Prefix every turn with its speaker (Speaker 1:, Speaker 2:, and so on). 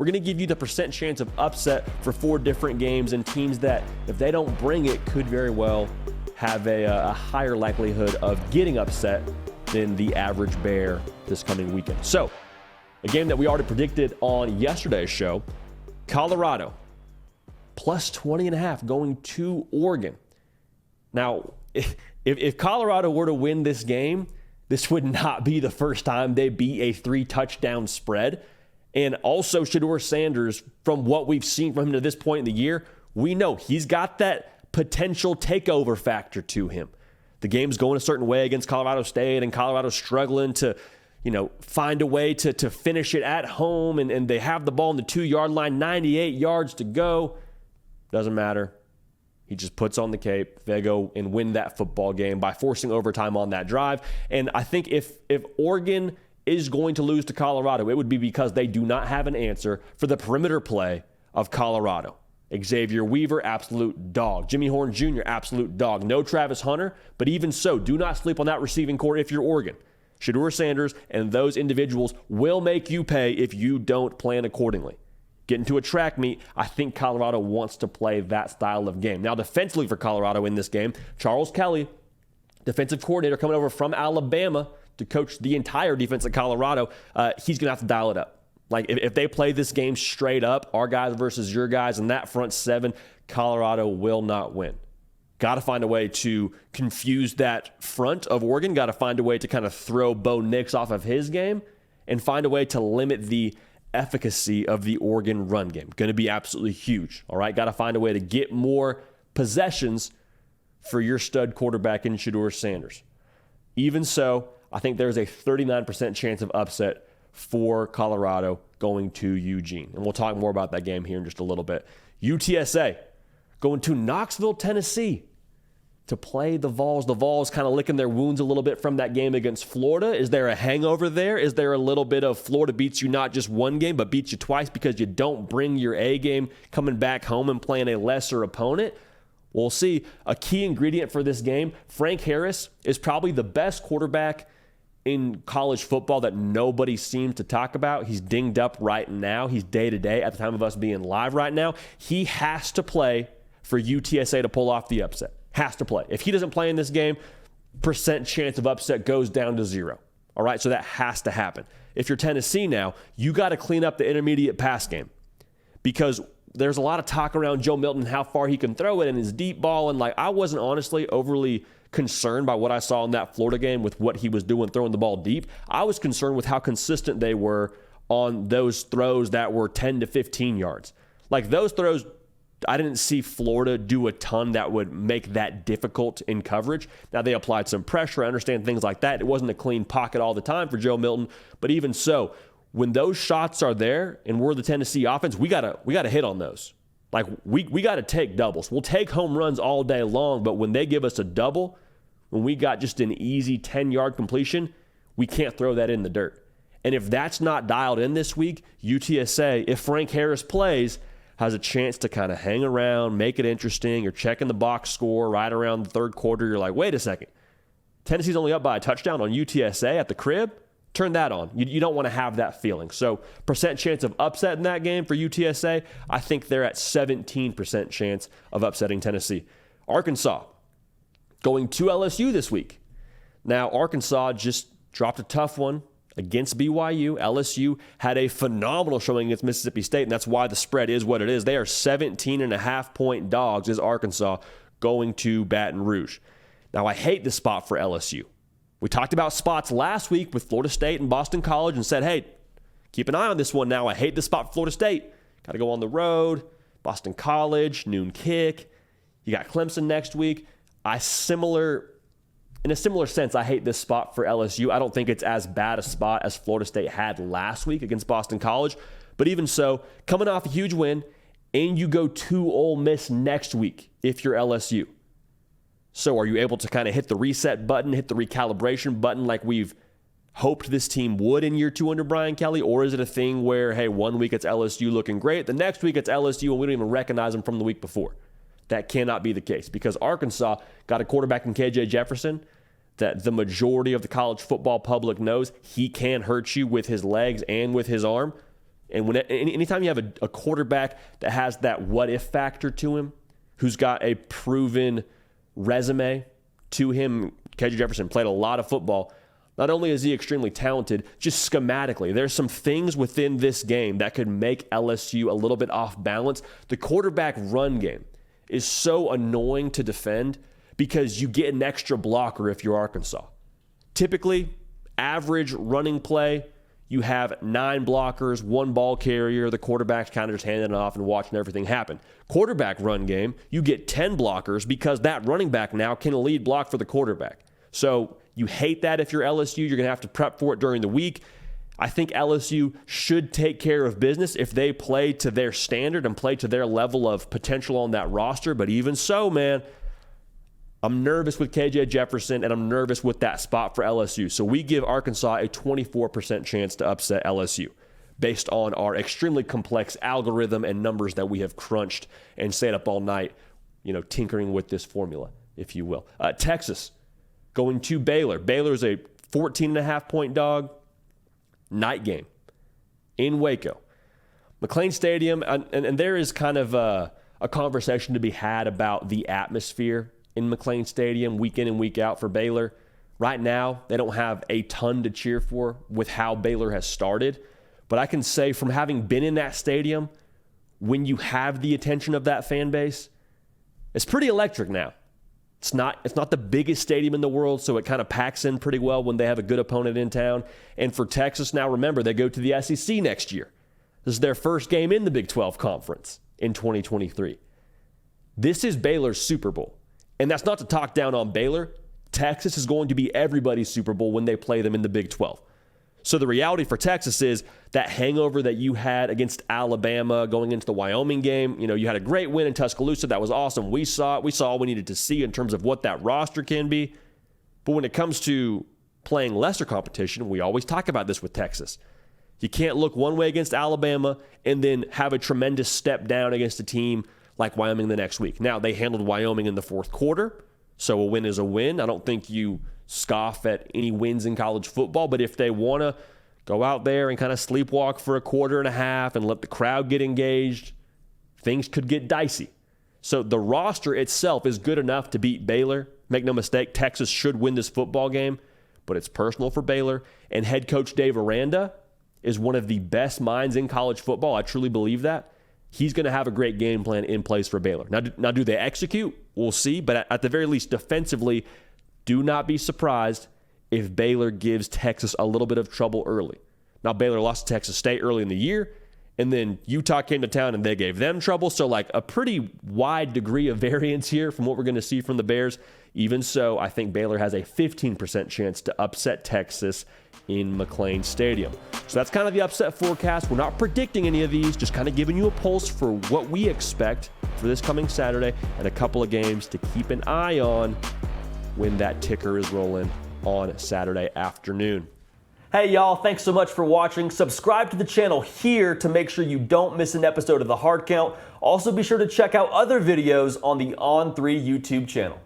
Speaker 1: We're going to give you the percent chance of upset for 4 different games and teams that, if they don't bring it, could very well have a higher likelihood of getting upset than the average Bear this coming weekend. So, a game that we already predicted on yesterday's show, Colorado, plus 20.5 going to Oregon. Now, if Colorado were to win this game, this would not be the first time they beat a 3-touchdown spread. And also, Shedeur Sanders, from what we've seen from him to this point in the year, we know he's got that potential takeover factor to him. The game's going a certain way against Colorado State, and Colorado's struggling to, find a way to finish it at home, and they have the ball on the 2-yard line, 98 yards to go. Doesn't matter. He just puts on the cape. They go and win that football game by forcing overtime on that drive. And I think if Oregon is going to lose to Colorado, it would be because they do not have an answer for the perimeter play of Colorado. Xavier Weaver, absolute dog. Jimmy Horn Jr., absolute dog. No Travis Hunter, but even so, do not sleep on that receiving core if you're Oregon. Shedeur Sanders and those individuals will make you pay if you don't plan accordingly. Get into a track meet, I think Colorado wants to play that style of game. Now, defensively for Colorado in this game, Charles Kelly, defensive coordinator coming over from Alabama to coach the entire defense at Colorado, he's going to have to dial it up. Like, if they play this game straight up, our guys versus your guys, and that front 7, Colorado will not win. Got to find a way to confuse that front of Oregon. Got to find a way to kind of throw Bo Nix off of his game and find a way to limit the efficacy of the Oregon run game. Going to be absolutely huge. All right, got to find a way to get more possessions for your stud quarterback in Shedeur Sanders. Even so, I think there's a 39% chance of upset for Colorado going to Eugene. And we'll talk more about that game here in just a little bit. UTSA going to Knoxville, Tennessee to play the Vols. The Vols kind of licking their wounds a little bit from that game against Florida. Is there a hangover there? Is there a little bit of Florida beats you not just one game, but beats you twice because you don't bring your A game coming back home and playing a lesser opponent? We'll see. A key ingredient for this game, Frank Harris is probably the best quarterback in college football that nobody seems to talk about. He's dinged up right now. He's day-to-day at the time of us being live right now. He has to play for UTSA to pull off the upset. Has to play. If he doesn't play in this game, percent chance of upset goes down to 0. All right, so that has to happen. If you're Tennessee now, you got to clean up the intermediate pass game because there's a lot of talk around Joe Milton, how far he can throw it and his deep ball. And I wasn't honestly overly concerned by what I saw in that Florida game with what he was doing throwing the ball deep. I was concerned with how consistent they were on those throws that were 10 to 15 yards. Those throws, I didn't see Florida do a ton that would make that difficult in coverage. Now, they applied some pressure. I understand things like that. It wasn't a clean pocket all the time for Joe Milton. But even so, when those shots are there and we're the Tennessee offense, we gotta hit on those. We got to take doubles. We'll take home runs all day long, but when they give us a double, when we got just an easy 10-yard completion, we can't throw that in the dirt. And if that's not dialed in this week, UTSA, if Frank Harris plays, has a chance to kind of hang around, make it interesting. You're checking the box score right around the third quarter. You're like, wait a second. Tennessee's only up by a touchdown on UTSA at the crib? Turn that on. You don't want to have that feeling. So percent chance of upset in that game for UTSA, I think they're at 17% chance of upsetting Tennessee. Arkansas going to LSU this week. Now, Arkansas just dropped a tough one against BYU. LSU had a phenomenal showing against Mississippi State, and that's why the spread is what it is. They are 17.5-point dogs is Arkansas going to Baton Rouge. Now, I hate this spot for LSU. We talked about spots last week with Florida State and Boston College and said, hey, keep an eye on this one now. I hate this spot for Florida State. Got to go on the road. Boston College, noon kick. You got Clemson next week. In a similar sense, I hate this spot for LSU. I don't think it's as bad a spot as Florida State had last week against Boston College. But even so, coming off a huge win, and you go to Ole Miss next week if you're LSU. So are you able to kind of hit the reset button, hit the recalibration button like we've hoped this team would in year 2 under Brian Kelly? Or is it a thing where, hey, one week it's LSU looking great, the next week it's LSU and we don't even recognize them from the week before? That cannot be the case because Arkansas got a quarterback in KJ Jefferson that the majority of the college football public knows he can hurt you with his legs and with his arm. And anytime you have a quarterback that has that what-if factor to him, who's got a proven resume to him, KJ Jefferson played a lot of football. Not only is he extremely talented, just schematically, there's some things within this game that could make LSU a little bit off balance. The quarterback run game is so annoying to defend because you get an extra blocker if you're Arkansas. Typically, average running play, you have 9 blockers, 1 ball carrier. The quarterback's kind of just handing it off and watching everything happen. Quarterback run game, you get 10 blockers because that running back now can lead block for the quarterback. So you hate that if you're LSU. You're going to have to prep for it during the week. I think LSU should take care of business if they play to their standard and play to their level of potential on that roster. But even so, man, I'm nervous with KJ Jefferson, and I'm nervous with that spot for LSU. So we give Arkansas a 24% chance to upset LSU based on our extremely complex algorithm and numbers that we have crunched and stayed up all night, tinkering with this formula, if you will. Texas going to Baylor. Baylor's a 14.5-point dog. Night game in Waco. McLean Stadium, and there is kind of a conversation to be had about the atmosphere in McLean Stadium week in and week out for Baylor. Right now, they don't have a ton to cheer for with how Baylor has started. But I can say from having been in that stadium, when you have the attention of that fan base, it's pretty electric now. It's not the biggest stadium in the world, so it kind of packs in pretty well when they have a good opponent in town. And for Texas, now remember, they go to the SEC next year. This is their first game in the Big 12 Conference in 2023. This is Baylor's Super Bowl. And that's not to talk down on Baylor. Texas is going to be everybody's Super Bowl when they play them in the Big 12. So the reality for Texas is that hangover that you had against Alabama going into the Wyoming game. You had a great win in Tuscaloosa. That was awesome. We saw it. We saw all we needed to see in terms of what that roster can be. But when it comes to playing lesser competition, we always talk about this with Texas. You can't look one way against Alabama and then have a tremendous step down against a team like Wyoming the next week. Now, they handled Wyoming in the fourth quarter, so a win is a win. I don't think you scoff at any wins in college football, but if they want to go out there and kind of sleepwalk for a quarter and a half and let the crowd get engaged, things could get dicey. So the roster itself is good enough to beat Baylor. Make no mistake, Texas should win this football game, but it's personal for Baylor. And head coach Dave Aranda is one of the best minds in college football. I truly believe that. He's going to have a great game plan in place for Baylor. Now, do they execute? We'll see. But at the very least, defensively, do not be surprised if Baylor gives Texas a little bit of trouble early. Now, Baylor lost to Texas State early in the year, and then Utah came to town and they gave them trouble. So, a pretty wide degree of variance here from what we're going to see from the Bears. Even so, I think Baylor has a 15% chance to upset Texas in McLean Stadium. So that's kind of the upset forecast. We're not predicting any of these, just kind of giving you a pulse for what we expect for this coming Saturday and a couple of games to keep an eye on when that ticker is rolling on Saturday afternoon. Hey y'all, thanks so much for watching. Subscribe to the channel here to make sure you don't miss an episode of The Hard Count. Also be sure to check out other videos on the On3 YouTube channel.